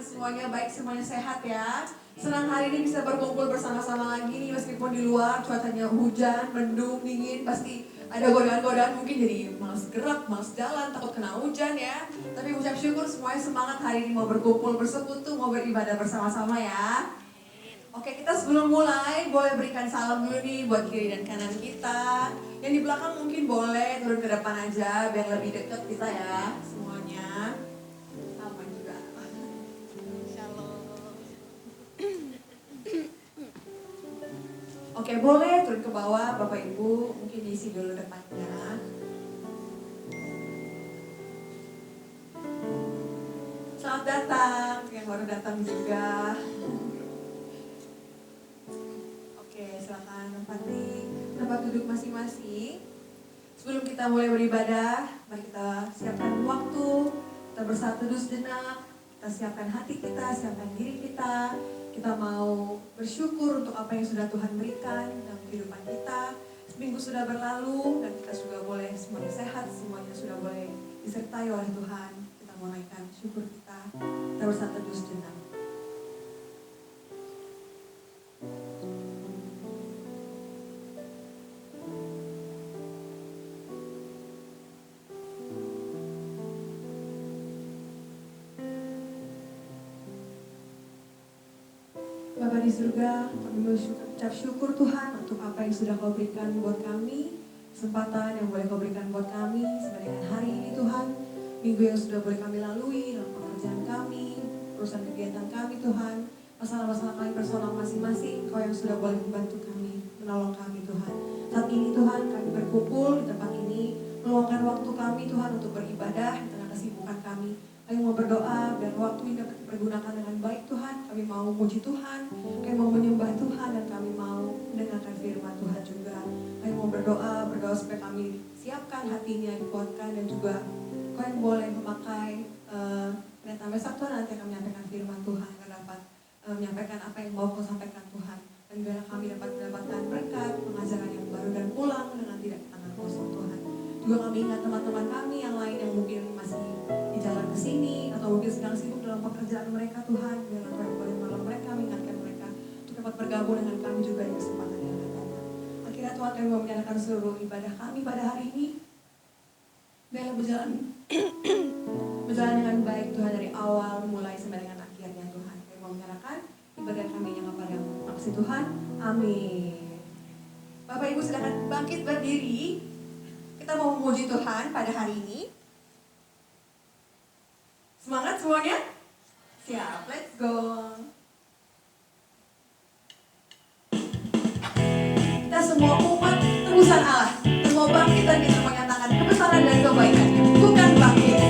semuanya baik, semuanya sehat ya. Senang hari ini bisa berkumpul bersama-sama lagi nih, meskipun di luar cuacanya hujan, mendung, dingin, pasti ada godaan-godaan mungkin jadi malas gerak, malas jalan, takut kena hujan ya. Tapi ucap syukur semuanya semangat hari ini mau berkumpul, bersekutu, mau beribadah bersama-sama ya. Oke, kita sebelum mulai boleh berikan salam dulu nih buat kiri dan kanan kita. Yang di belakang mungkin boleh turun ke depan aja biar lebih dekat kita ya semuanya. Aman juga. Oke, boleh turun ke bawah Bapak Ibu, mungkin diisi dulu depannya. Selamat datang yang baru datang juga. Oke, silakan tempati tempat duduk masing-masing. Sebelum kita mulai beribadah, mari kita siapkan waktu, kita bersatu dulu sejenak, kita siapkan hati kita, siapkan diri kita. Kita mau bersyukur untuk apa yang sudah Tuhan berikan dalam kehidupan kita. Seminggu sudah berlalu dan kita sudah boleh semuanya sehat, semuanya sudah boleh disertai oleh Tuhan. Kita mau naikkan syukur kita. Kita bersatu dulu sejenak. Bapa di surga, kami mengucap syukur Tuhan untuk apa yang sudah Kau berikan buat kami, kesempatan yang boleh Kau berikan buat kami sampai dengan hari ini Tuhan, minggu yang sudah boleh kami lalui dalam pekerjaan kami, urusan kegiatan kami Tuhan, masalah-masalah kami personal masing-masing, Kau yang sudah boleh membantu kami, menolong kami Tuhan. Saat ini Tuhan kami berkumpul di tempat ini, meluangkan waktu kami Tuhan untuk beribadah di tengah kesibukan kami. Kami mau berdoa dan waktu ini dapat dipergunakan dengan baik Tuhan. Kami mau memuji Tuhan, kami mau menyembah Tuhan, dan kami mau mendengarkan firman Tuhan juga. Kami mau berdoa supaya kami siapkan hatinya, dikuatkan, dan juga Kau yang boleh memakai pendeta besok Tuhan nanti akan menyampaikan firman Tuhan, akan dapat menyampaikan apa yang mau Kau sampaikan Tuhan. Dan biarlah kami dapat mendapatkan berkat, pengajaran yang baru dan pulang dengan tidak tangan kosong Tuhan. Juga kami ingat teman-teman kami yang lain yang mungkin masih di jalan ke sini atau mungkin sedang sibuk dalam pekerjaan mereka Tuhan. Biarlah Tuhan boleh menolong mereka, mengingatkan mereka untuk dapat bergabung dengan kami juga di kesempatan yang akan datang. Akhirnya Tuhan kami mau menyalakan seluruh ibadah kami pada hari ini. Biarlah berjalan dengan baik Tuhan dari awal mulai sampai dengan akhirnya Tuhan. Kami mau menyalakan ibadah kami yang kepadamu. Maksud Tuhan, amin. Bapak Ibu silakan bangkit berdiri. Kita mau memuji Tuhan pada hari ini. Semangat semuanya? Siap, let's go. Kita semua umat tebusan Allah. Kita mau bangkit dan kita menyatakan kebesaran dan kebaikannya. Bukan bangkit.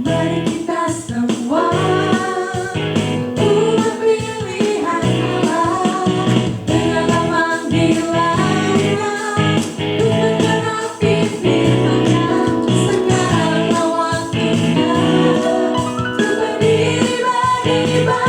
Mari kita semua Bye.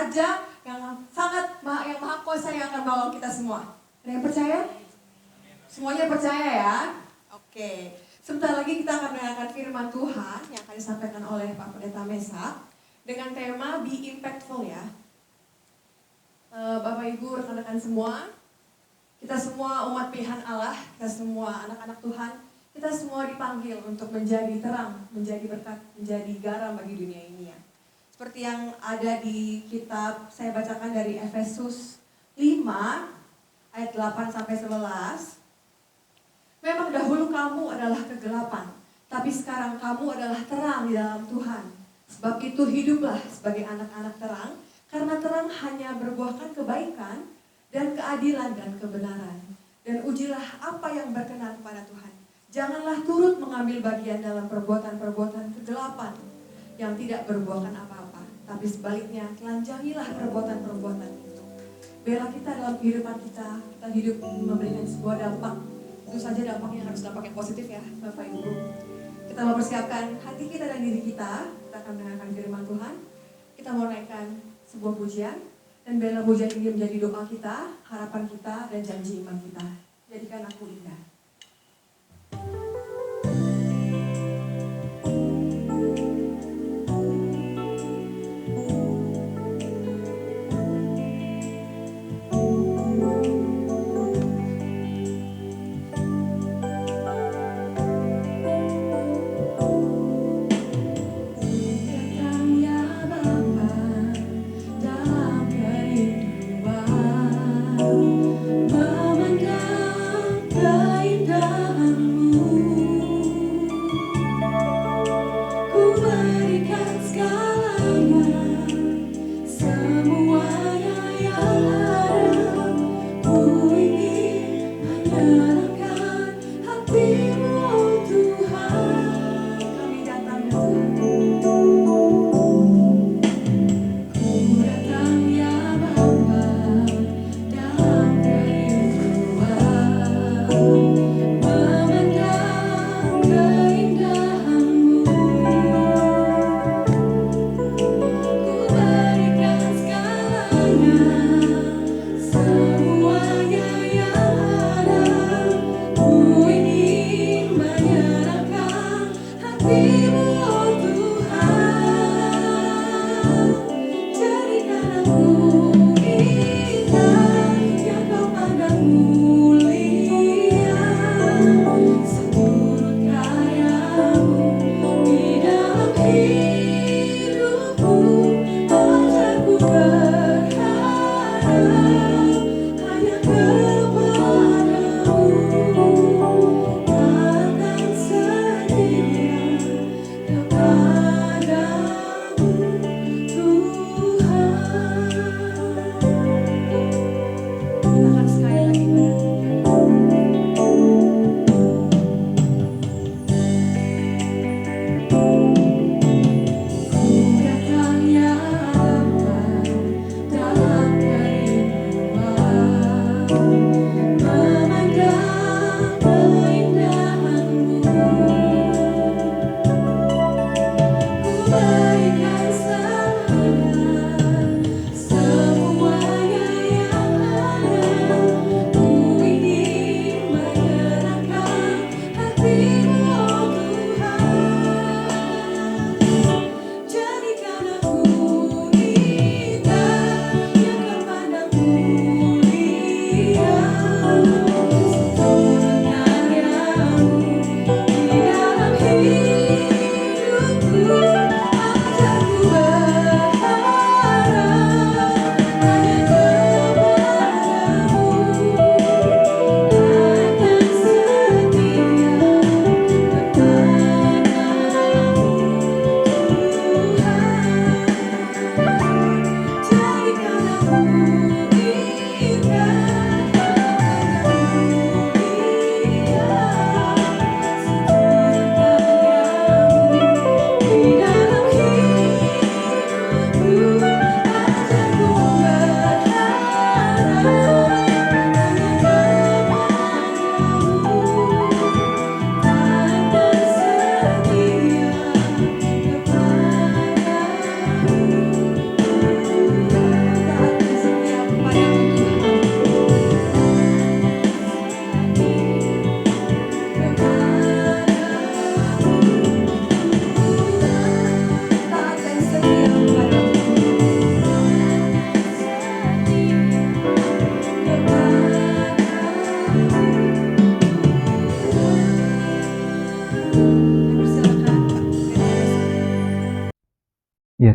Raja yang yang maha kuasa yang akan menolong kita semua. Ada yang percaya? Semuanya percaya ya? Oke. Sebentar lagi kita akan mendengarkan firman Tuhan yang akan disampaikan oleh Pak Pendeta Mesa dengan tema Be Impactful ya. Bapak Ibu, rekan-rekan semua, kita semua umat pilihan Allah, kita semua anak-anak Tuhan, kita semua dipanggil untuk menjadi terang, menjadi berkat, menjadi garam bagi dunia ini ya. Seperti yang ada di kitab, saya bacakan dari Efesus 5 ayat 8 sampai 11. Memang dahulu kamu adalah kegelapan, tapi sekarang kamu adalah terang di dalam Tuhan. Sebab itu hiduplah sebagai anak-anak terang, karena terang hanya berbuahkan kebaikan dan keadilan dan kebenaran. Dan ujilah apa yang berkenan kepada Tuhan. Janganlah turut mengambil bagian dalam perbuatan-perbuatan kegelapan yang tidak berbuahkan apa-apa. Tapi sebaliknya, telanjangilah perbuatan-perbuatan itu. Biarlah kita dalam kehidupan kita hidup memberikan sebuah dampak. Tentu saja dampaknya harus dampak yang positif ya Bapak Ibu. Kita mau persiapkan hati kita dan diri kita akan mendengarkan firman Tuhan. Kita mau naikkan sebuah pujian, dan biarlah pujian ini menjadi doa kita, harapan kita, dan janji iman kita. Jadikan aku indah. Ku berikan segalanya.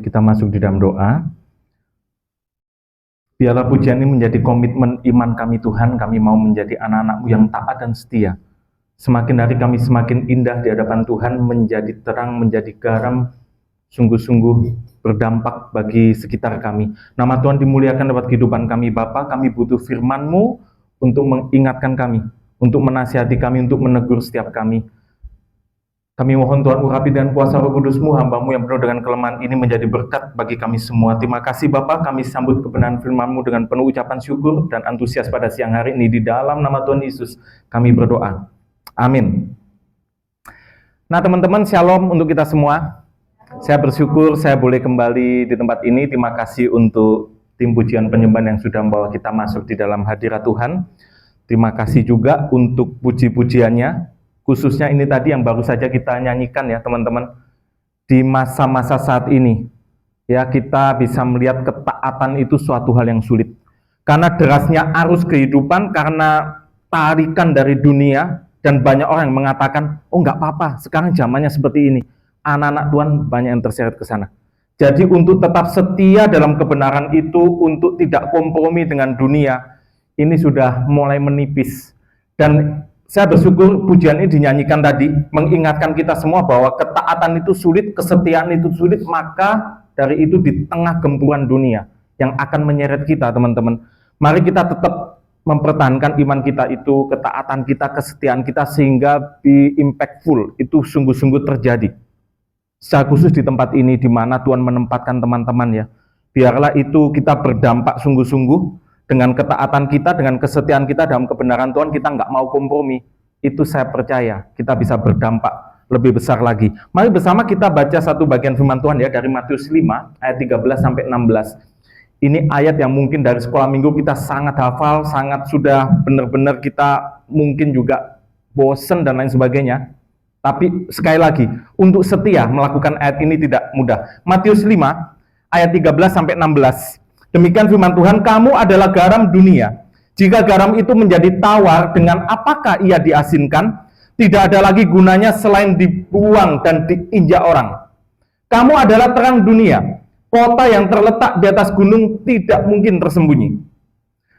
ya, kita masuk di dalam doa. Biarlah pujian ini menjadi komitmen iman kami Tuhan, kami mau menjadi anak-anak-Mu yang taat dan setia. Semakin hari kami semakin indah di hadapan Tuhan, menjadi terang, menjadi garam, sungguh-sungguh berdampak bagi sekitar kami. Nama Tuhan dimuliakan lewat kehidupan kami, Bapa. Kami butuh firman-Mu untuk mengingatkan kami, untuk menasihati kami, untuk menegur setiap kami. Kami mohon Tuhan urapi dengan kuasa Roh Kudus-Mu, hamba-Mu yang penuh dengan kelemahan ini menjadi berkat bagi kami semua. Terima kasih Bapa, kami sambut kebenaran firman-Mu dengan penuh ucapan syukur dan antusias pada siang hari ini. Di dalam nama Tuhan Yesus kami berdoa. Amin. Nah teman-teman, shalom untuk kita semua. Saya bersyukur saya boleh kembali di tempat ini. Terima kasih untuk tim pujian penyembahan yang sudah membawa kita masuk di dalam hadirat Tuhan. Terima kasih juga untuk puji-pujiannya. Khususnya ini tadi yang baru saja kita nyanyikan ya teman-teman. Di masa-masa saat ini, ya kita bisa melihat ketaatan itu suatu hal yang sulit. Karena derasnya arus kehidupan, karena tarikan dari dunia, dan banyak orang yang mengatakan, oh nggak apa-apa, sekarang zamannya seperti ini. Anak-anak Tuhan banyak yang terseret ke sana. Jadi untuk tetap setia dalam kebenaran itu, untuk tidak kompromi dengan dunia, ini sudah mulai menipis. Dan saya bersyukur pujian ini dinyanyikan tadi, mengingatkan kita semua bahwa ketaatan itu sulit, kesetiaan itu sulit, maka dari itu di tengah gempuran dunia yang akan menyeret kita, teman-teman. Mari kita tetap mempertahankan iman kita itu, ketaatan kita, kesetiaan kita, sehingga be impactful, itu sungguh-sungguh terjadi. Secara khusus di tempat ini, di mana Tuhan menempatkan teman-teman ya. Biarlah itu kita berdampak sungguh-sungguh, dengan ketaatan kita, dengan kesetiaan kita dalam kebenaran Tuhan, kita nggak mau kompromi. Itu saya percaya, kita bisa berdampak lebih besar lagi. Mari bersama kita baca satu bagian firman Tuhan ya, dari Matius 5, ayat 13-16. Ini ayat yang mungkin dari sekolah minggu kita sangat hafal, sangat sudah benar-benar kita mungkin juga bosen dan lain sebagainya. Tapi sekali lagi, untuk setia melakukan ayat ini tidak mudah. Matius 5, ayat 13-16. Demikian firman Tuhan, kamu adalah garam dunia. Jika garam itu menjadi tawar, dengan apakah ia diasinkan? Tidak ada lagi gunanya selain dibuang dan diinjak orang. Kamu adalah terang dunia. Kota yang terletak di atas gunung tidak mungkin tersembunyi.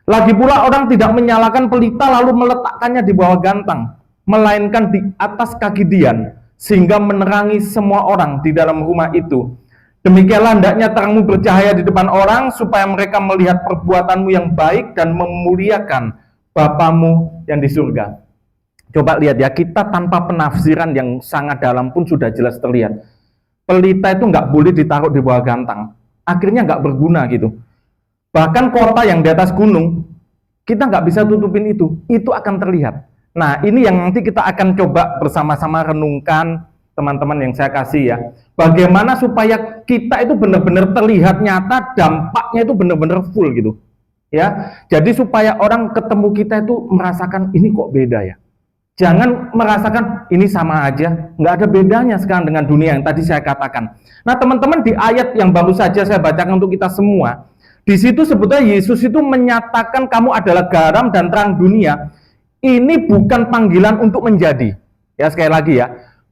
Lagi pula orang tidak menyalakan pelita lalu meletakkannya di bawah gantang, melainkan di atas kaki dian, sehingga menerangi semua orang di dalam rumah itu. Demikianlah hendaknya terangmu bercahaya di depan orang, supaya mereka melihat perbuatanmu yang baik dan memuliakan Bapamu yang di surga. Coba lihat ya, kita tanpa penafsiran yang sangat dalam pun sudah jelas terlihat. Pelita itu nggak boleh ditaruh di bawah gantang. Akhirnya nggak berguna gitu. Bahkan kota yang di atas gunung, kita nggak bisa tutupin itu. Itu akan terlihat. Nah, ini yang nanti kita akan coba bersama-sama renungkan, teman-teman yang saya kasih ya. Bagaimana supaya kita itu benar-benar terlihat nyata, dampaknya itu benar-benar full gitu. Ya. Jadi supaya orang ketemu kita itu merasakan ini kok beda ya. Jangan merasakan ini sama aja, nggak ada bedanya sekarang dengan dunia yang tadi saya katakan. Nah, teman-teman, di ayat yang baru saja saya bacakan untuk kita semua, di situ sebetulnya Yesus itu menyatakan kamu adalah garam dan terang dunia. Ini bukan panggilan untuk menjadi. Ya, sekali lagi ya.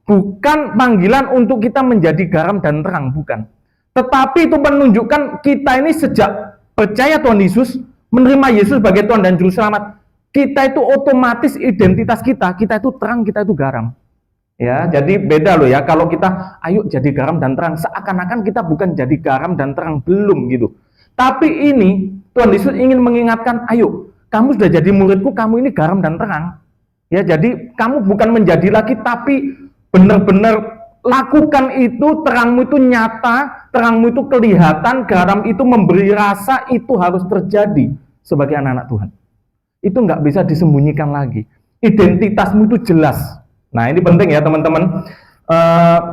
Bukan panggilan untuk kita menjadi garam dan terang, bukan. Tetapi itu menunjukkan kita ini sejak percaya Tuhan Yesus, menerima Yesus sebagai Tuhan dan Juru Selamat, kita itu otomatis identitas kita itu terang, kita itu garam. Ya, jadi beda loh ya, kalau kita ayo jadi garam dan terang, seakan-akan kita bukan jadi garam dan terang, belum gitu. Tapi ini, Tuhan Yesus ingin mengingatkan, ayo, kamu sudah jadi muridku, kamu ini garam dan terang. Ya, jadi kamu bukan menjadi lagi, tapi benar-benar lakukan itu, terangmu itu nyata, terangmu itu kelihatan, garam itu memberi rasa, itu harus terjadi sebagai anak-anak Tuhan. Itu nggak bisa disembunyikan lagi. Identitasmu itu jelas. Nah, ini penting ya teman-teman.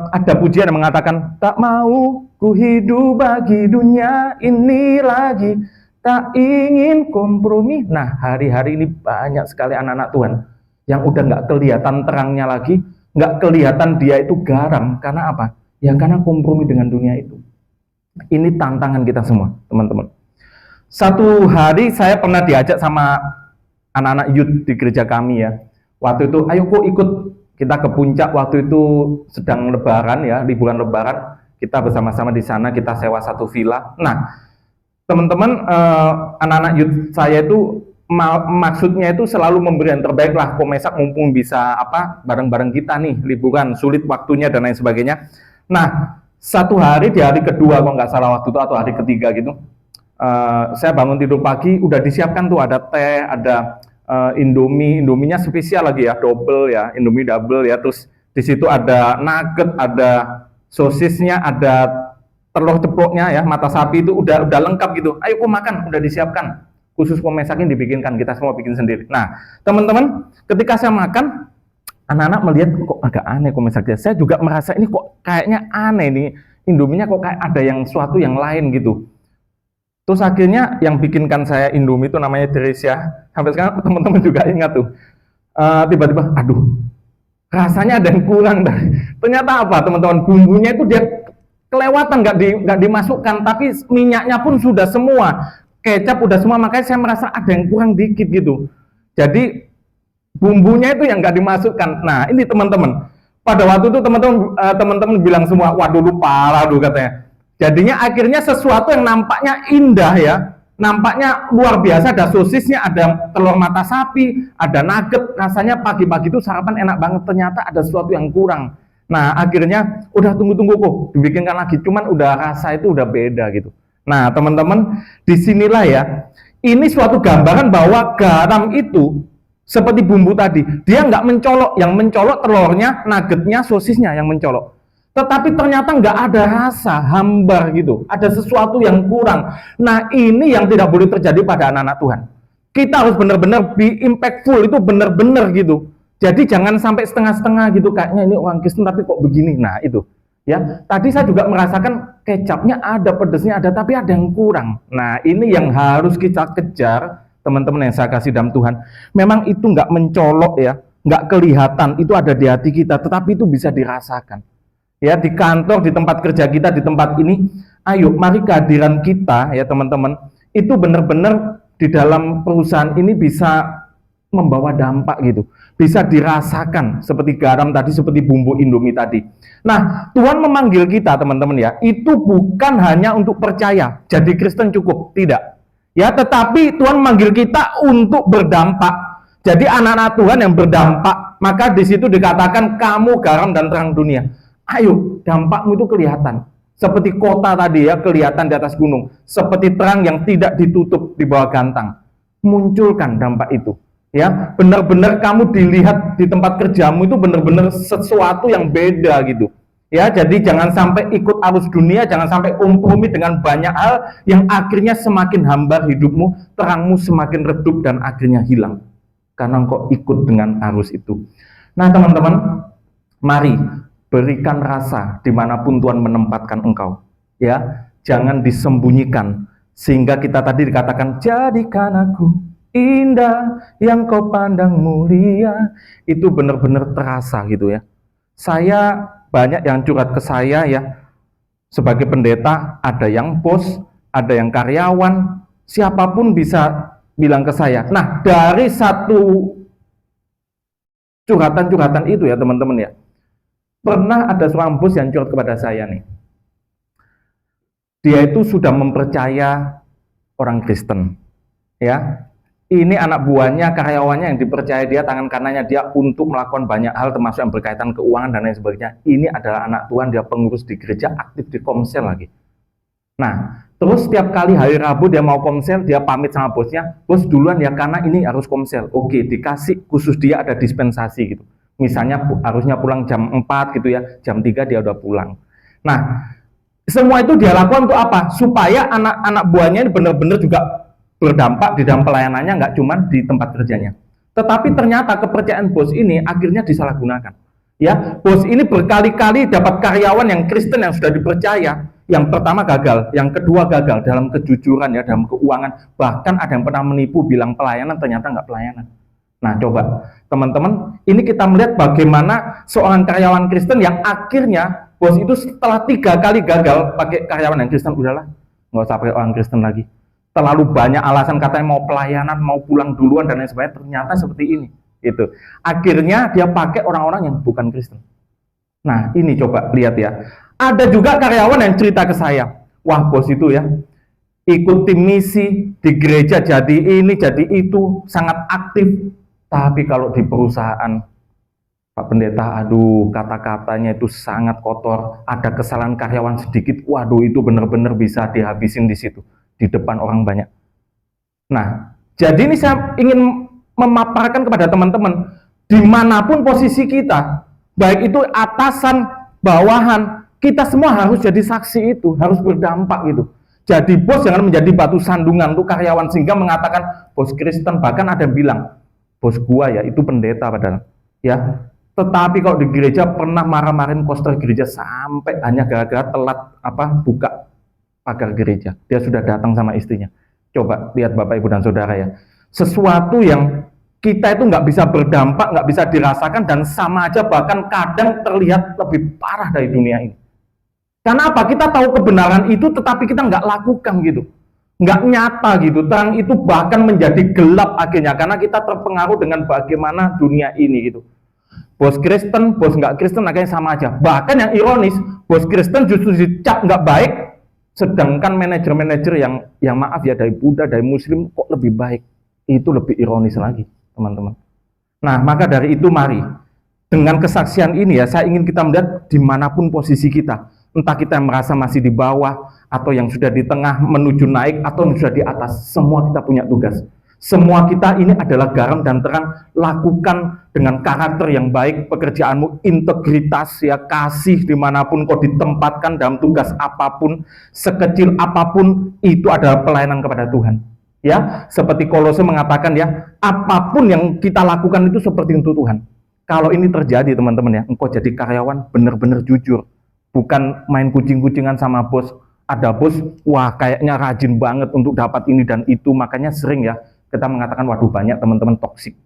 Ada pujian yang mengatakan, tak mau ku hidup bagi dunia ini lagi, tak ingin kompromi. Nah, hari-hari ini banyak sekali anak-anak Tuhan yang udah nggak kelihatan terangnya lagi, nggak kelihatan dia itu garam. Karena apa? Ya karena kompromi dengan dunia itu. Ini tantangan kita semua, teman-teman. Satu hari saya pernah diajak sama anak-anak youth di gereja kami ya. Waktu itu, ayo kok ikut kita ke puncak, waktu itu sedang lebaran ya, liburan lebaran. Kita bersama-sama di sana, kita sewa satu villa. Nah, teman-teman, anak-anak youth saya itu maksudnya itu selalu memberi yang terbaik lah. Komesak mumpung bisa bareng-bareng kita nih liburan, sulit waktunya dan lain sebagainya. Nah, satu hari di hari kedua kalau nggak salah waktu itu atau hari ketiga gitu, saya bangun tidur pagi, udah disiapkan tuh ada teh, ada Indominya spesial lagi ya, double ya, Indomie double ya. Terus di situ ada nugget, ada sosisnya, ada telur ceploknya ya, mata sapi itu udah lengkap gitu. Ayo kok makan, udah disiapkan. Khusus Komesak ini dibikinkan, kita semua bikin sendiri. Nah, teman-teman, ketika saya makan, anak-anak melihat kok agak aneh Komesak. Saya juga merasa ini kok kayaknya aneh nih, Indominya kok kayak ada yang suatu yang lain gitu. Terus akhirnya yang bikinkan saya Indomie itu namanya Teresia. Sampai sekarang teman-teman juga ingat tuh. Tiba-tiba, aduh, rasanya ada yang kurang. Ternyata apa teman-teman? Bumbunya itu dia kelewatan, nggak dimasukkan, tapi minyaknya pun sudah semua. Kecap udah semua, makanya saya merasa ada yang kurang dikit gitu. Jadi bumbunya itu yang nggak dimasukkan. Nah ini teman-teman, pada waktu itu teman-teman bilang semua, waduh lu parah lu katanya. Jadinya akhirnya sesuatu yang nampaknya indah ya, nampaknya luar biasa, ada sosisnya, ada telur mata sapi, ada nugget, rasanya pagi-pagi itu sarapan enak banget, ternyata ada sesuatu yang kurang. Nah akhirnya udah tunggu-tunggu kok dibikinkan lagi, cuman udah rasa itu udah beda gitu. Nah teman-teman, disinilah ya, ini suatu gambaran bahwa garam itu seperti bumbu tadi, dia nggak mencolok, yang mencolok telurnya, nuggetnya, sosisnya yang mencolok. Tetapi ternyata nggak ada rasa, hambar gitu, ada sesuatu yang kurang. Nah ini yang tidak boleh terjadi pada anak-anak Tuhan. Kita harus benar-benar be impactful, itu benar-benar gitu. Jadi jangan sampai setengah-setengah gitu, kayaknya ini orang Kristen tapi kok begini. Nah itu ya, tadi saya juga merasakan kecapnya ada, pedesnya ada, tapi ada yang kurang. Nah ini yang harus kita kejar, teman-teman yang saya kasih dalam Tuhan. Memang itu nggak mencolok ya, nggak kelihatan, itu ada di hati kita, tetapi itu bisa dirasakan. Ya di kantor, di tempat kerja kita, di tempat ini, ayo mari kehadiran kita ya teman-teman, itu benar-benar di dalam perusahaan ini bisa membawa dampak gitu, bisa dirasakan seperti garam tadi, seperti bumbu Indomie tadi. Nah Tuhan memanggil kita teman-teman ya, itu bukan hanya untuk percaya, jadi Kristen cukup, tidak ya, tetapi Tuhan memanggil kita untuk berdampak. Jadi anak-anak Tuhan yang berdampak, maka di situ dikatakan kamu garam dan terang dunia. Ayo, dampakmu itu kelihatan. Seperti kota tadi ya, kelihatan di atas gunung. Seperti terang yang tidak ditutup di bawah gantang. Munculkan dampak itu. Ya, benar-benar kamu dilihat di tempat kerjamu itu benar-benar sesuatu yang beda gitu. Ya, jadi jangan sampai ikut arus dunia, jangan sampai kompromi dengan banyak hal yang akhirnya semakin hambar hidupmu, terangmu semakin redup dan akhirnya hilang. Karena engkau ikut dengan arus itu. Nah, teman-teman, mari berikan rasa dimanapun Tuhan menempatkan engkau, ya jangan disembunyikan, sehingga kita tadi dikatakan jadikan aku indah yang kau pandang mulia, itu benar-benar terasa gitu ya. Saya banyak yang curhat ke saya ya, sebagai pendeta, ada yang bos, ada yang karyawan, siapapun bisa bilang ke saya. Nah dari satu curhatan-curhatan itu ya teman-teman ya, pernah ada seorang bos yang curhat kepada saya nih. Dia itu sudah mempercaya orang Kristen. Ya. Ini anak buahnya, karyawannya yang dipercaya dia, tangan kanannya dia untuk melakukan banyak hal termasuk yang berkaitan keuangan dan lain sebagainya. Ini adalah anak Tuhan, dia pengurus di gereja, aktif di komsel lagi. Nah, terus setiap kali hari Rabu dia mau komsel, dia pamit sama bosnya, bos duluan ya karena ini harus komsel. Oke, dikasih khusus dia ada dispensasi gitu. Misalnya harusnya pulang jam 4 gitu ya, jam 3 dia udah pulang. Nah, semua itu dia lakukan untuk apa? Supaya anak-anak buahnya ini benar-benar juga berdampak di dalam pelayanannya, nggak cuma di tempat kerjanya. Tetapi ternyata kepercayaan bos ini akhirnya disalahgunakan. Ya, bos ini berkali-kali dapat karyawan yang Kristen yang sudah dipercaya. Yang pertama gagal, yang kedua gagal dalam kejujuran ya, dalam keuangan. Bahkan ada yang pernah menipu bilang pelayanan, ternyata nggak pelayanan. Nah coba teman-teman, ini kita melihat bagaimana seorang karyawan Kristen yang akhirnya bos itu setelah 3 kali gagal pakai karyawan yang Kristen, udahlah nggak usah pakai orang Kristen lagi, terlalu banyak alasan katanya mau pelayanan, mau pulang duluan dan lain sebagainya, ternyata seperti ini gitu. Akhirnya dia pakai orang-orang yang bukan Kristen. Nah ini coba lihat ya, Ada juga karyawan yang cerita ke saya, wah bos itu ya, ikut tim misi di gereja jadi ini, jadi itu, sangat aktif. Tapi kalau di perusahaan, Pak Pendeta, aduh kata-katanya itu sangat kotor, ada kesalahan karyawan sedikit, waduh itu benar-benar bisa dihabisin di situ, di depan orang banyak. Nah, jadi ini saya ingin memaparkan kepada teman-teman, dimanapun posisi kita, baik itu atasan, bawahan, kita semua harus jadi saksi itu, harus berdampak gitu. Jadi bos jangan menjadi batu sandungan untuk karyawan sehingga mengatakan bos Kristen, bahkan ada yang bilang bos gua ya itu pendeta padahal ya. Tetapi kalau di gereja pernah marah-marahin koster gereja sampai hanya gara-gara telat buka pagar gereja. Dia sudah datang sama istrinya. Coba lihat Bapak Ibu dan Saudara ya. Sesuatu yang kita itu nggak bisa berdampak, nggak bisa dirasakan dan sama aja bahkan kadang terlihat lebih parah dari dunia ini. Karena apa? Kita tahu kebenaran itu tetapi kita nggak lakukan gitu. Nggak nyata gitu. Terang itu bahkan menjadi gelap akhirnya karena kita terpengaruh dengan bagaimana dunia ini gitu. Bos Kristen, bos nggak Kristen akhirnya sama aja. Bahkan yang ironis, bos Kristen justru dicap nggak baik, sedangkan manajer-manajer yang maaf ya dari Buddha, dari Muslim kok lebih baik. Itu lebih ironis lagi, teman-teman. Nah, maka dari itu mari dengan kesaksian ini ya, saya ingin kita melihat dimanapun posisi kita, entah kita yang merasa masih di bawah atau yang sudah di tengah menuju naik atau yang sudah di atas, semua kita punya tugas. Semua kita ini adalah garam dan terang, lakukan dengan karakter yang baik pekerjaanmu, integritas ya, kasih dimanapun kau ditempatkan dalam tugas apapun, sekecil apapun, itu adalah pelayanan kepada Tuhan. Ya, seperti Kolose mengatakan ya, apapun yang kita lakukan itu seperti untuk Tuhan. Kalau ini terjadi teman-teman ya, engkau jadi karyawan benar-benar jujur, bukan main kucing-kucingan sama bos. Ada bos, wah kayaknya rajin banget untuk dapat ini dan itu, makanya sering ya kita mengatakan, waduh banyak teman-teman toksik.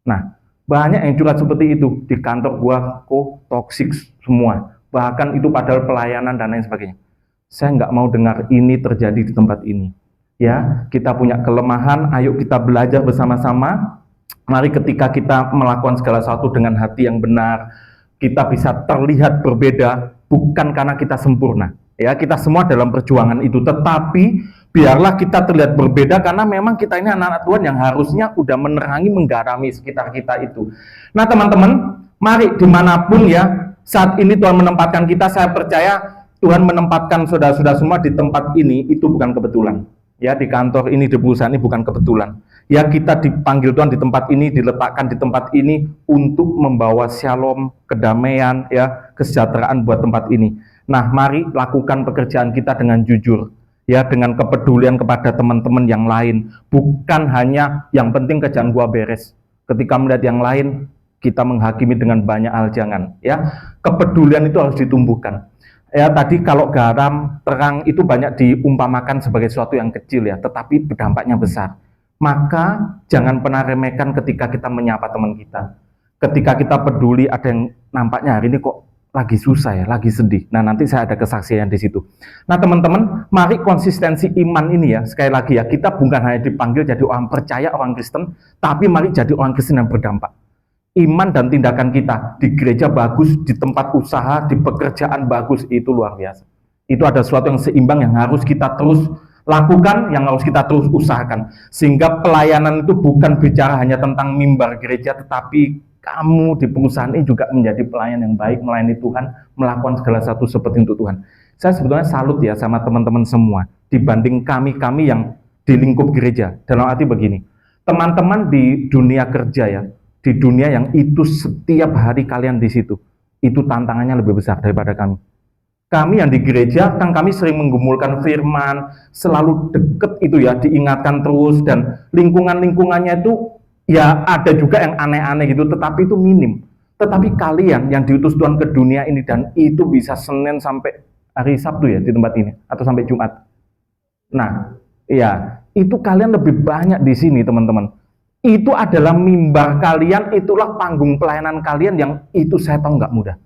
Nah, banyak yang curhat seperti itu. Di kantor gua kok toksik semua. Bahkan itu padahal pelayanan dan lain sebagainya. Saya nggak mau dengar ini terjadi di tempat ini. Ya, kita punya kelemahan, ayo kita belajar bersama-sama. Mari ketika kita melakukan segala sesuatu dengan hati yang benar, kita bisa terlihat berbeda, bukan karena kita sempurna. Ya, kita semua dalam perjuangan itu, tetapi biarlah kita terlihat berbeda karena memang kita ini anak-anak Tuhan yang harusnya udah menerangi, menggarami sekitar kita itu. Nah teman-teman, mari dimanapun ya, saat ini Tuhan menempatkan kita, saya percaya Tuhan menempatkan saudara-saudara semua di tempat ini, itu bukan kebetulan. Ya, di kantor ini, di perusahaan ini bukan kebetulan. Ya, kita dipanggil Tuhan di tempat ini, diletakkan di tempat ini untuk membawa shalom, kedamaian, ya, kesejahteraan buat tempat ini. Nah, mari lakukan pekerjaan kita dengan jujur, ya, dengan kepedulian kepada teman-teman yang lain. Bukan hanya yang penting kerjaan gua beres. Ketika melihat yang lain, kita menghakimi dengan banyak hal, jangan. Ya, kepedulian itu harus ditumbuhkan. Ya, tadi kalau garam, terang itu banyak diumpamakan sebagai sesuatu yang kecil ya, tetapi berdampaknya besar. Maka jangan pernah remehkan ketika kita menyapa teman kita. Ketika kita peduli, ada yang nampaknya hari ini kok lagi susah ya, lagi sedih. Nah, nanti saya ada kesaksian di situ. Nah, teman-teman, mari konsistensi iman ini ya, sekali lagi ya, kita bukan hanya dipanggil jadi orang percaya, orang Kristen, tapi mari jadi orang Kristen yang berdampak. Iman dan tindakan kita di gereja bagus, di tempat usaha, di pekerjaan bagus, itu luar biasa. Itu ada sesuatu yang seimbang yang harus kita terus lakukan, yang harus kita terus usahakan. Sehingga pelayanan itu bukan bicara hanya tentang mimbar gereja, tetapi kamu di perusahaan ini juga menjadi pelayan yang baik, melayani Tuhan, melakukan segala sesuatu seperti untuk Tuhan. Saya sebetulnya salut ya sama teman-teman semua, dibanding kami yang di lingkup gereja. Dalam arti begini, teman-teman di dunia kerja ya, di dunia yang itu setiap hari kalian di situ, itu tantangannya lebih besar daripada kami. Kami yang di gereja, kan kami sering menggumulkan firman, selalu deket itu ya, diingatkan terus, dan lingkungan-lingkungannya itu ya ada juga yang aneh-aneh gitu, tetapi itu minim. Tetapi kalian yang diutus Tuhan ke dunia ini, dan itu bisa Senin sampai hari Sabtu ya di tempat ini, atau sampai Jumat. Nah, ya, itu kalian lebih banyak di sini teman-teman. Itu adalah mimbar kalian, itulah panggung pelayanan kalian yang itu saya tahu nggak mudah.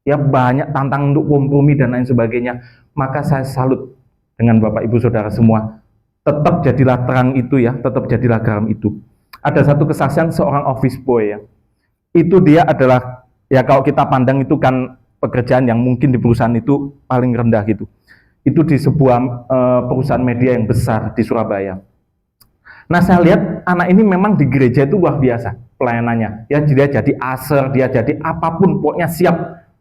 Ya, banyak tantangan untuk kompromi dan lain sebagainya. Maka saya salut dengan Bapak Ibu Saudara semua. Tetap jadilah terang itu ya, tetap jadilah garam itu. Ada satu kesaksian seorang office boy ya. Itu dia adalah, ya kalau kita pandang itu kan pekerjaan yang mungkin di perusahaan itu paling rendah gitu. Itu di sebuah perusahaan media yang besar di Surabaya. Nah, saya lihat anak ini memang di gereja itu luar biasa pelayanannya. Ya, dia jadi aser, dia jadi apapun, pokoknya siap.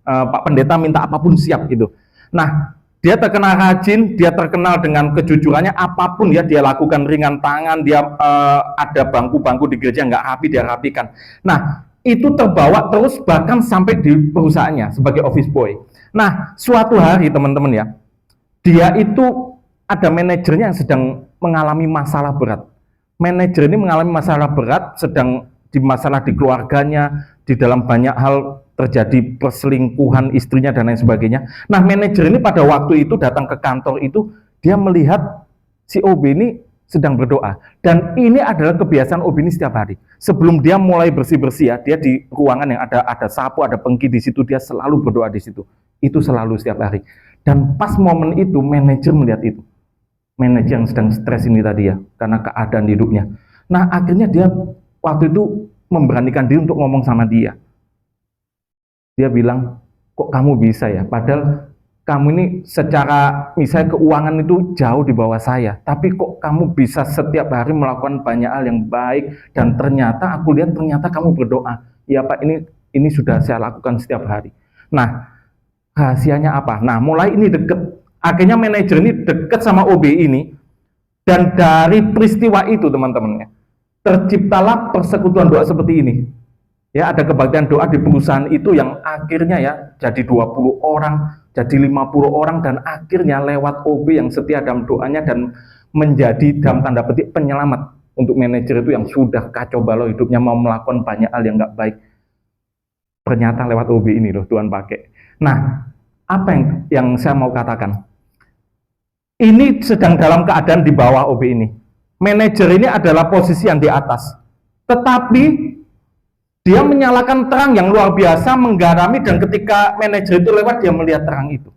Pak Pendeta minta apapun siap gitu. Nah, dia terkenal rajin, dia terkenal dengan kejujurannya, apapun ya dia lakukan, ringan tangan, dia ada bangku-bangku di gereja nggak rapi, dia rapikan. Nah, itu terbawa terus bahkan sampai di perusahaannya sebagai office boy. Nah, suatu hari teman-teman ya, dia itu ada manajernya yang sedang mengalami masalah berat. Manajer ini mengalami masalah berat, sedang masalah di keluarganya, di dalam banyak hal terjadi perselingkuhan istrinya dan lain sebagainya. Nah, manajer ini pada waktu itu datang ke kantor itu, dia melihat si OB ini sedang berdoa. Dan ini adalah kebiasaan OB ini setiap hari. Sebelum dia mulai bersih-bersih ya, dia di ruangan yang ada sapu, ada pengki di situ, dia selalu berdoa di situ. Itu selalu setiap hari. Dan pas momen itu, manajer melihat itu. Manajer yang sedang stres ini tadi ya, karena keadaan hidupnya. Nah, akhirnya dia waktu itu memberanikan diri untuk ngomong sama dia. Dia bilang, kok kamu bisa ya? Padahal kamu ini secara misalnya keuangan itu jauh di bawah saya, tapi kok kamu bisa setiap hari melakukan banyak hal yang baik, dan ternyata aku lihat ternyata kamu berdoa. Ya Pak, ini sudah saya lakukan setiap hari. Nah, rahasianya apa? Nah, mulai ini deket. Akhirnya manajer ini deket sama OB ini, dan dari peristiwa itu teman-temannya, terciptalah persekutuan doa seperti ini. Ya, ada kebaktian doa di perusahaan itu yang akhirnya ya jadi 20 orang, jadi 50 orang, dan akhirnya lewat OB yang setia dalam doanya dan menjadi dalam tanda petik penyelamat untuk manajer itu yang sudah kacau balau hidupnya, mau melakukan banyak hal yang nggak baik. Ternyata lewat OB ini loh Tuhan pakai. Nah, apa yang saya mau katakan? Ini sedang dalam keadaan di bawah OB ini. Manajer ini adalah posisi yang di atas. Tetapi dia menyalakan terang yang luar biasa, menggarami, dan ketika manajer itu lewat, dia melihat terang itu.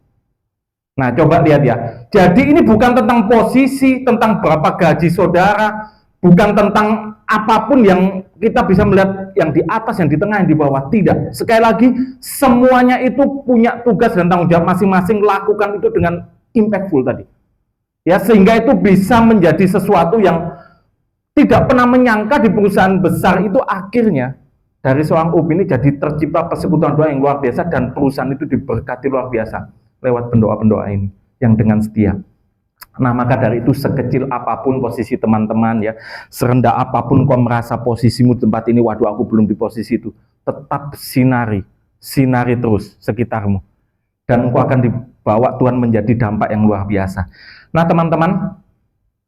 Nah, coba lihat ya. Jadi ini bukan tentang posisi, tentang berapa gaji saudara, bukan tentang apapun yang kita bisa melihat yang di atas, yang di tengah, yang di bawah. Tidak. Sekali lagi, semuanya itu punya tugas dan tanggung jawab masing-masing, lakukan itu dengan impactful tadi. Ya, sehingga itu bisa menjadi sesuatu yang tidak pernah menyangka di perusahaan besar itu akhirnya dari seorang OB ini jadi tercipta persekutuan doa yang luar biasa, dan perusahaan itu diberkati luar biasa lewat pendoa-pendoa ini yang dengan setia. Nah, maka dari itu sekecil apapun posisi teman-teman ya, serendah apapun kau merasa posisimu di tempat ini, waduh aku belum di posisi itu, tetap sinari terus sekitarmu, dan engkau akan dibawa Tuhan menjadi dampak yang luar biasa. Nah, teman-teman,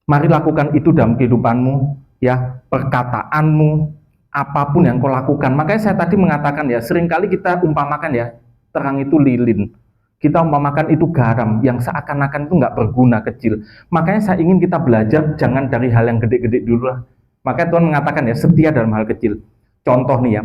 mari lakukan itu dalam kehidupanmu ya, perkataanmu, apapun yang kau lakukan. Makanya saya tadi mengatakan ya, seringkali kita umpamakan ya, terang itu lilin. Kita umpamakan itu garam yang seakan-akan itu nggak berguna, kecil. Makanya saya ingin kita belajar jangan dari hal yang gede-gede dulu lah. Makanya Tuhan mengatakan ya, setia dalam hal kecil. Contoh nih ya,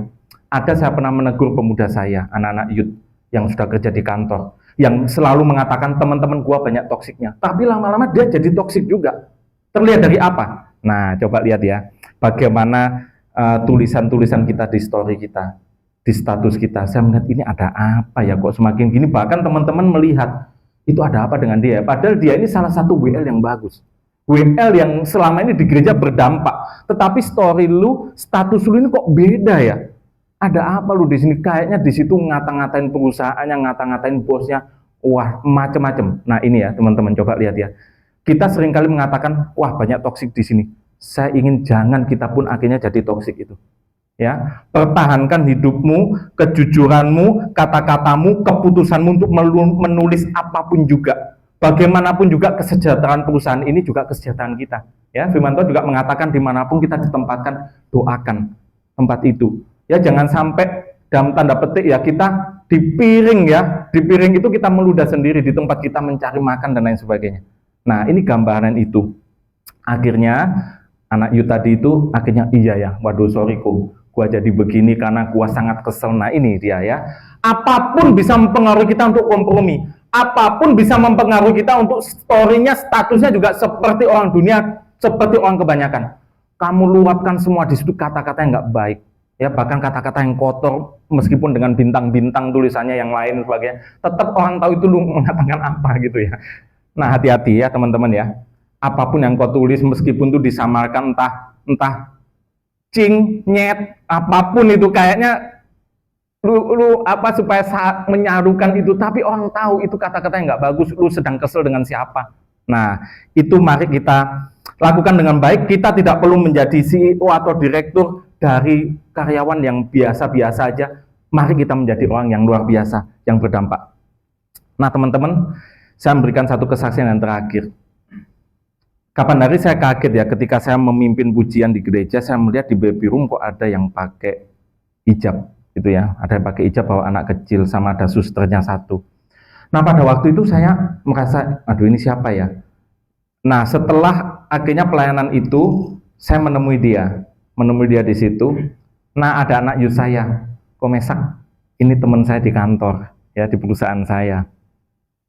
ada saya pernah menegur pemuda saya, anak-anak youth yang sudah kerja di kantor, yang selalu mengatakan teman-teman gua banyak toksiknya. Tapi lama-lama dia jadi toksik juga. Terlihat dari apa? Nah, coba lihat ya, bagaimana tulisan-tulisan kita di story kita, di status kita. Saya melihat ini ada apa ya, kok semakin gini. Bahkan teman-teman melihat itu ada apa dengan dia. Padahal dia ini salah satu WL yang bagus, WL yang selama ini di gereja berdampak. Tetapi story lu, status lu ini kok beda ya. Ada apa lu di sini? Kayaknya di situ ngata-ngatain perusahaannya, ngata-ngatain bosnya, wah macem-macem. Nah ini ya teman-teman, coba lihat ya. Kita seringkali mengatakan, wah banyak toksik di sini. Saya ingin jangan kita pun akhirnya jadi toksik itu. Ya, pertahankan hidupmu, kejujuranmu, kata-katamu, keputusanmu untuk menulis apapun juga. Bagaimanapun juga kesejahteraan perusahaan ini juga kesejahteraan kita. Ya, Firman Tuhan juga mengatakan dimanapun kita ditempatkan, doakan tempat itu. Ya, jangan sampai dalam tanda petik ya kita di piring ya, di piring itu kita meludah sendiri, di tempat kita mencari makan dan lain sebagainya. Nah, ini gambaran itu. Akhirnya anak Yu tadi itu akhirnya iya ya, waduh sorry gua jadi begini karena gua sangat kesel. Nah ini dia ya, apapun bisa mempengaruhi kita untuk kompromi, apapun bisa mempengaruhi kita untuk story-nya, statusnya juga seperti orang dunia, seperti orang kebanyakan. Kamu luapkan semua di situ kata-kata yang nggak baik, ya bahkan kata-kata yang kotor meskipun dengan bintang-bintang tulisannya yang lain sebagainya, tetap orang tahu itu lu mengatakan apa gitu ya. Nah, hati-hati ya teman-teman ya. Apapun yang kau tulis meskipun itu disamarkan entah cing, nyet, apapun itu kayaknya lu apa supaya menyarukan itu, tapi orang tahu itu kata-kata yang nggak bagus, lu sedang kesel dengan siapa. Nah, itu mari kita lakukan dengan baik. Kita tidak perlu menjadi CEO atau direktur dari karyawan yang biasa-biasa aja. Mari kita menjadi orang yang luar biasa, yang berdampak. Nah, teman-teman, saya memberikan satu kesaksian yang terakhir. Kapan hari saya kaget ya ketika saya memimpin pujian di gereja, saya melihat di baby room kok ada yang pakai hijab gitu ya, ada yang pakai hijab bawa anak kecil sama ada susternya satu. Nah, pada waktu itu saya merasa, aduh ini siapa ya? Nah, setelah akhirnya pelayanan itu, saya menemui dia di situ. Nah, ada anak youth saya, kok Mesak, ini teman saya di kantor ya, di perusahaan saya.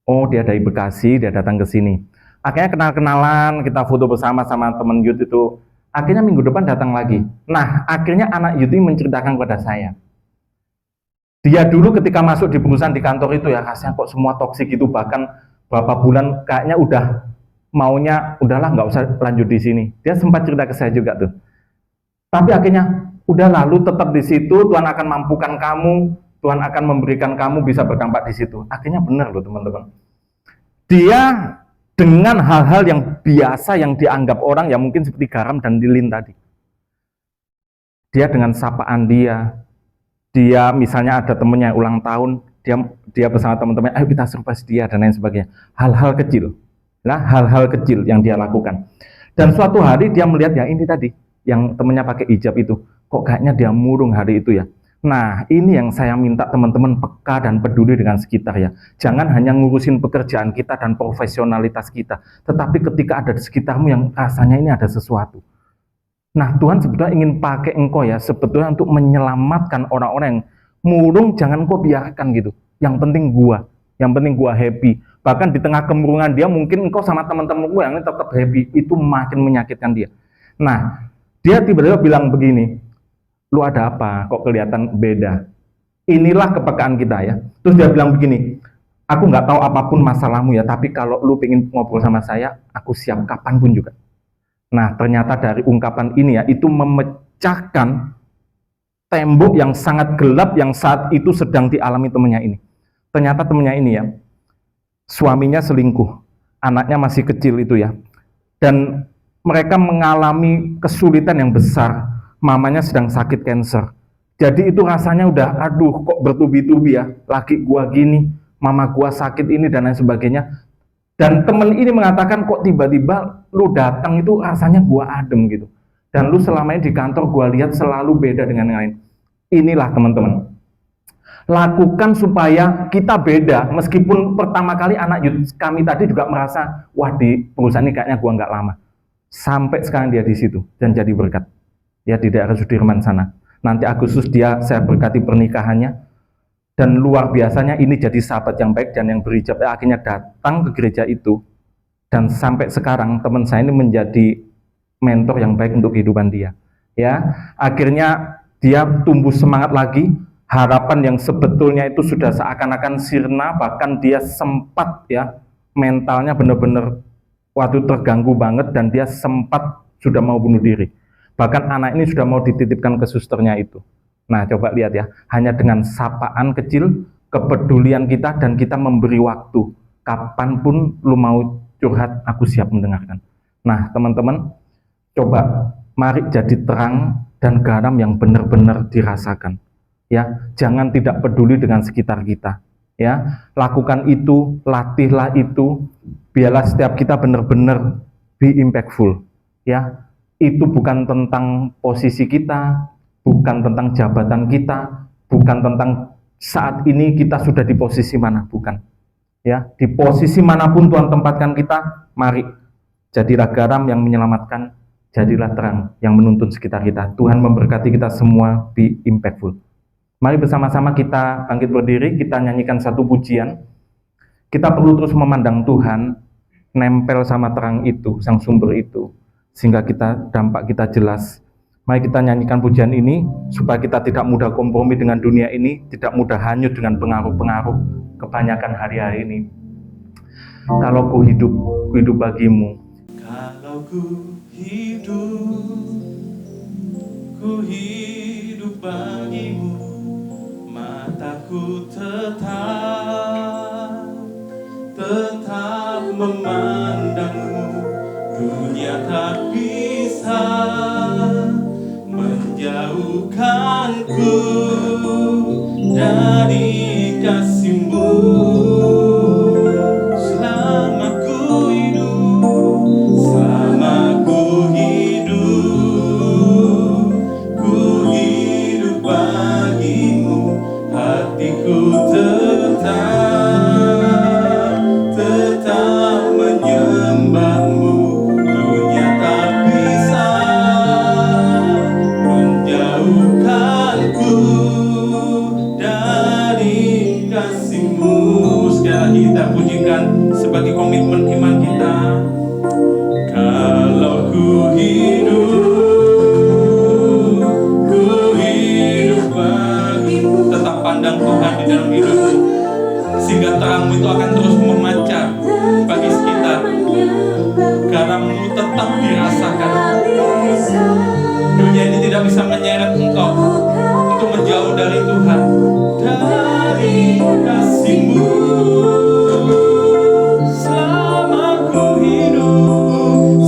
Oh, dia dari Bekasi, dia datang ke sini. Akhirnya kenal-kenalan, kita foto bersama sama teman youth itu. Akhirnya minggu depan datang lagi. Nah, akhirnya anak youth ini menceritakan kepada saya. Dia dulu ketika masuk di perusahaan di kantor itu ya, rasanya kok semua toksik gitu, bahkan berapa bulan kayaknya udah maunya, udahlah nggak usah lanjut di sini. Dia sempat cerita ke saya juga tuh. Tapi akhirnya, udah lalu tetap di situ, Tuhan akan mampukan kamu, Tuhan akan memberikan kamu bisa berdampak di situ. Akhirnya benar loh teman-teman. Dia dengan hal-hal yang biasa yang dianggap orang ya mungkin seperti garam dan lilin tadi. Dia dengan sapaan dia misalnya ada temennya ulang tahun, dia bersama teman-teman, ayo kita surprise dia dan lain sebagainya. Hal-hal kecil, nah hal-hal kecil yang dia lakukan. Dan suatu hari dia melihat yang ini tadi, yang temennya pakai hijab itu, kok kayaknya dia murung hari itu ya. Nah, ini yang saya minta teman-teman peka dan peduli dengan sekitar ya. Jangan hanya ngurusin pekerjaan kita dan profesionalitas kita, tetapi ketika ada di sekitarmu yang rasanya ini ada sesuatu. Nah, Tuhan sebetulnya ingin pakai engkau ya, sebetulnya untuk menyelamatkan orang-orang yang murung, jangan kau biarkan gitu. Yang penting gua happy. Bahkan di tengah kemurungan dia, mungkin engkau sama teman-teman gua yang ini tetap happy, itu makin menyakitkan dia. Nah, dia tiba-tiba bilang begini, lu ada apa? Kok kelihatan beda? Inilah kepekaan kita ya. Terus dia bilang begini, aku nggak tahu apapun masalahmu ya, tapi kalau lu pengen ngobrol sama saya, aku siap kapanpun juga. Nah, ternyata dari ungkapan ini ya, itu memecahkan tembok yang sangat gelap yang saat itu sedang dialami temannya ini. Ternyata temannya ini ya, suaminya selingkuh, anaknya masih kecil itu ya, dan mereka mengalami kesulitan yang besar. Mamanya sedang sakit kanker. Jadi itu rasanya udah, aduh kok bertubi-tubi ya, laki gua gini, mama gua sakit ini dan lain sebagainya. Dan temen ini mengatakan kok tiba-tiba lu datang itu rasanya gua adem gitu. Dan lu selama ini di kantor gua lihat selalu beda dengan yang lain. Inilah teman-teman. Lakukan supaya kita beda, meskipun pertama kali anak youth kami tadi juga merasa, wah di perusahaan ini kayaknya gua nggak lama. Sampai sekarang dia di situ dan jadi berkat. Ya di daerah Sudirman sana. Nanti Agustus saya berkati pernikahannya, dan luar biasanya ini jadi sahabat yang baik dan yang berhijab. Akhirnya datang ke gereja itu, dan sampai sekarang teman saya ini menjadi mentor yang baik untuk kehidupan dia. Ya, akhirnya dia tumbuh semangat lagi. Harapan yang sebetulnya itu sudah seakan-akan sirna, bahkan dia sempat ya mentalnya benar-benar waktu terganggu banget dan dia sempat sudah mau bunuh diri. Bahkan anak ini sudah mau dititipkan ke susternya itu. Nah, coba lihat ya, hanya dengan sapaan kecil, kepedulian kita, dan kita memberi waktu. Kapanpun lu mau curhat, aku siap mendengarkan. Nah, teman-teman, coba mari jadi terang dan garam yang benar-benar dirasakan. Ya, jangan tidak peduli dengan sekitar kita. Ya, lakukan itu, latihlah itu, biarlah setiap kita benar-benar be impactful. Ya, itu bukan tentang posisi kita, bukan tentang jabatan kita, bukan tentang saat ini kita sudah di posisi mana, bukan. Ya, di posisi manapun Tuhan tempatkan kita, mari jadilah garam yang menyelamatkan, jadilah terang yang menuntun sekitar kita. Tuhan memberkati kita semua, be impactful. Mari bersama-sama kita bangkit berdiri, kita nyanyikan satu pujian. Kita perlu terus memandang Tuhan, nempel sama terang itu, sang sumber itu, sehingga dampak kita jelas Mari kita nyanyikan pujian ini supaya kita tidak mudah kompromi dengan dunia ini, tidak mudah hanyut dengan pengaruh-pengaruh kebanyakan hari-hari ini. Kalau ku hidup bagimu. Kalau ku hidup bagimu, mataku tetap memandangmu. Dunia tak bisa menjauhkanku dari kasih-Mu. Selama ku hidup bagimu, hatiku tetap menyembahmu. Dunia tak bisa menjauhkanku dari kasih-Mu. Sekali lagi kita pujikan sebagai komitmen iman kita. Kalau ku hidup bagimu, tetap pandang Tuhan di dalam hidupmu, sehingga terangmu itu akan terus memancar bagi sekitar. Garammu tetap dirasakan. Dunia ini tidak bisa menyeret engkau untuk menjauh dari Tuhan, dari kasih-Mu. Selama ku hidup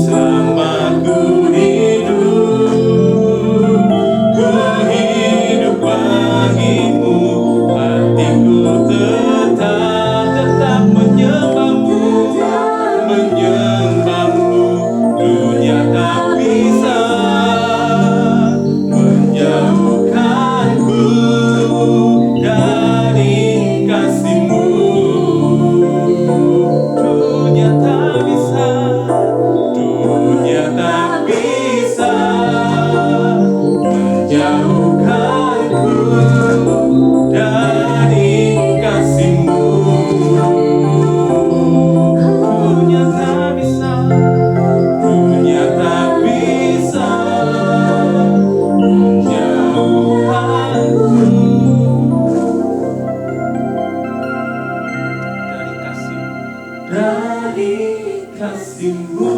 bagimu, hatiku tetap menyembahmu. Dunia tak bisa menjauhkanku dari kasih-Mu. Dunia tak bisa menjauhkanku dari kasih-Mu. Dunia tak bisa menjauhkanku dari kasih-Mu.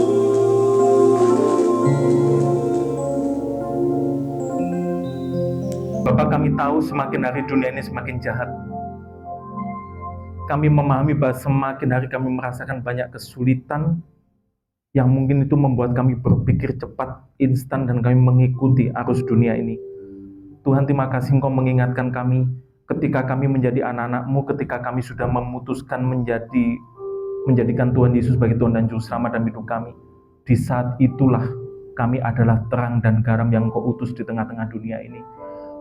Bapak, kami tahu semakin hari dunia ini semakin jahat. Kami memahami bahwa semakin hari kami merasakan banyak kesulitan yang mungkin itu membuat kami berpikir cepat, instan, dan kami mengikuti arus dunia ini. Tuhan, terima kasih Engkau mengingatkan kami ketika kami menjadi anak-anak-Mu, ketika kami sudah memutuskan menjadikan Tuhan Yesus sebagai Tuhan dan Juru Selamat dalam hidup kami. Di saat itulah kami adalah terang dan garam yang Engkau utus di tengah-tengah dunia ini.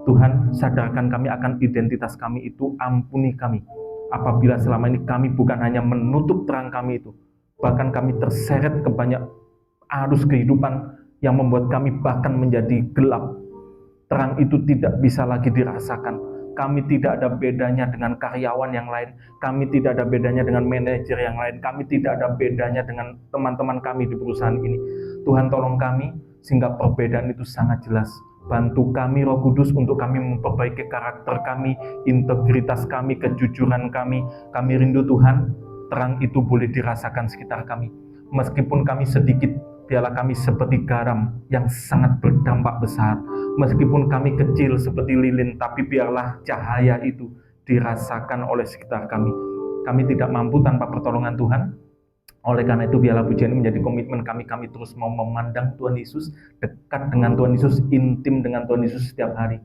Tuhan, sadarkan kami akan identitas kami itu, ampuni kami apabila selama ini kami bukan hanya menutup terang kami itu, bahkan kami terseret ke banyak arus kehidupan yang membuat kami bahkan menjadi gelap. Terang itu tidak bisa lagi dirasakan. Kami tidak ada bedanya dengan karyawan yang lain, kami tidak ada bedanya dengan manajer yang lain, kami tidak ada bedanya dengan teman-teman kami di perusahaan ini. Tuhan, tolong kami sehingga perbedaan itu sangat jelas. Bantu kami Roh Kudus untuk kami memperbaiki karakter kami, integritas kami, kejujuran kami. Kami rindu Tuhan, terang itu boleh dirasakan sekitar kami. Meskipun kami sedikit, biarlah kami seperti garam yang sangat berdampak besar. Meskipun kami kecil seperti lilin, tapi biarlah cahaya itu dirasakan oleh sekitar kami. Kami tidak mampu tanpa pertolongan Tuhan. Oleh karena itu, biarlah pujian ini menjadi komitmen kami. Kami terus mau memandang Tuhan Yesus, dekat dengan Tuhan Yesus, intim dengan Tuhan Yesus setiap hari.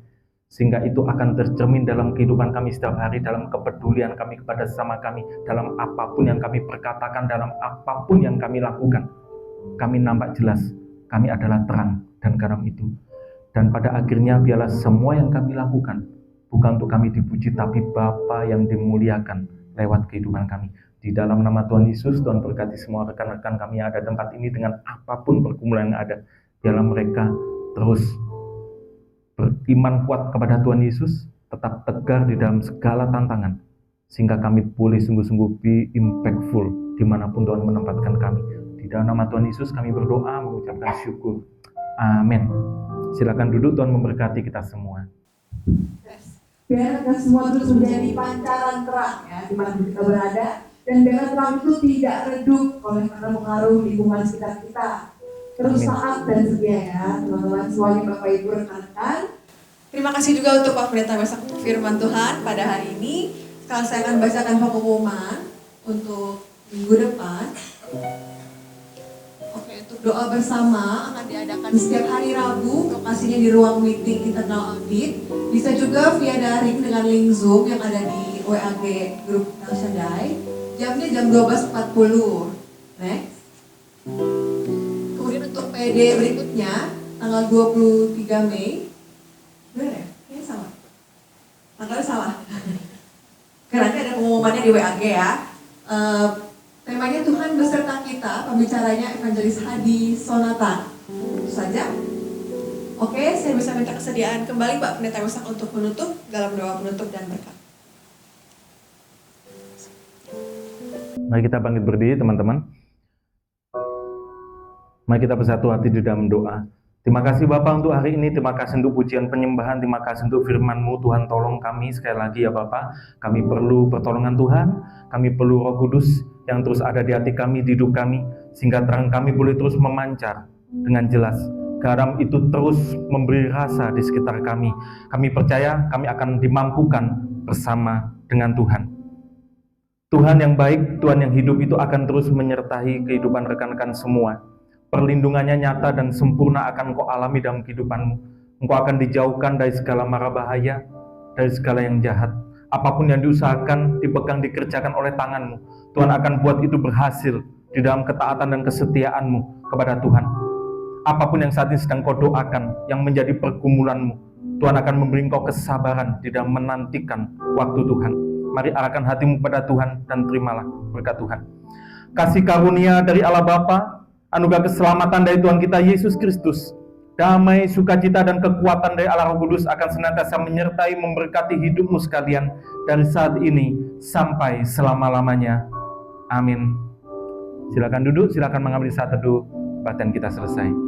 Sehingga itu akan tercermin dalam kehidupan kami setiap hari, dalam kepedulian kami kepada sesama kami, dalam apapun yang kami perkatakan, dalam apapun yang kami lakukan. Kami nampak jelas, kami adalah terang dan garam itu. Dan pada akhirnya, biarlah semua yang kami lakukan, bukan untuk kami dipuji, tapi Bapa yang dimuliakan lewat kehidupan kami. Di dalam nama Tuhan Yesus, Tuhan berkati semua rekan-rekan kami yang ada di tempat ini dengan apapun pergumulan yang ada. Biarlah mereka terus beriman kuat kepada Tuhan Yesus, tetap tegar di dalam segala tantangan, sehingga kami boleh sungguh-sungguh be impactful dimanapun Tuhan menempatkan kami. Di dalam nama Tuhan Yesus kami berdoa, mengucapkan syukur. Amin. Silakan duduk, Tuhan memberkati kita semua. Biar kita semua terus menjadi pancaran terang ya di mana kita berada, dan biar terang itu tidak redup oleh pengaruh lingkungan sekitar kita. Terus taat dan setia ya teman-teman semuanya, Bapak Ibu rekan-rekan. Terima kasih juga untuk Pak Pendeta Wesak untuk firman Tuhan pada hari ini. Sekarang saya akan bacakan pengumuman untuk minggu depan. Oke, untuk doa bersama akan diadakan setiap hari Rabu, lokasinya di ruang meeting internal audit. Bisa juga via daring dengan link Zoom yang ada di WAG grup El Shaddai. Jamnya jam 12.40. Next. Kemudian untuk PD berikutnya tanggal 23 Mei. Benar ya? Ini salah. Tanggalnya salah. Karena ada pengumumannya di WAG ya. Temanya Tuhan beserta kita, pembicaranya Evangelis Hadi Sonata. Itu saja. Oke, saya bisa minta kesediaan kembali Pak Pendeta Wesak untuk menutup dalam doa penutup dan berkat. Mari kita bangkit berdiri, teman-teman. Mari kita bersatu hati di dalam doa. Terima kasih Bapak untuk hari ini, terima kasih untuk pujian penyembahan, terima kasih untuk firman-Mu. Tuhan tolong kami sekali lagi ya Bapak. Kami perlu pertolongan Tuhan, kami perlu Roh Kudus yang terus ada di hati kami, di hidup kami, sehingga terang kami boleh terus memancar dengan jelas. Garam itu terus memberi rasa di sekitar kami. Kami percaya kami akan dimampukan bersama dengan Tuhan. Tuhan yang baik, Tuhan yang hidup itu akan terus menyertai kehidupan rekan-rekan semua. Perlindungannya nyata dan sempurna akan Engkau alami dalam kehidupanmu. Engkau akan dijauhkan dari segala mara bahaya, dari segala yang jahat. Apapun yang diusahakan, dipegang, dikerjakan oleh tanganmu, Tuhan akan buat itu berhasil di dalam ketaatan dan kesetiaanmu kepada Tuhan. Apapun yang saat ini sedang kau doakan, yang menjadi pergumulanmu, Tuhan akan memberi engkau kesabaran di dalam menantikan waktu Tuhan. Mari arahkan hatimu kepada Tuhan dan terimalah berkat Tuhan. Kasih karunia dari Allah Bapa, anugerah keselamatan dari Tuhan kita Yesus Kristus, damai, sukacita, dan kekuatan dari Allah Roh Kudus akan senantiasa menyertai memberkati hidupmu sekalian dari saat ini sampai selama-lamanya. Amin. Silakan duduk, silakan mengambil saat teduh, kebaktian kita selesai.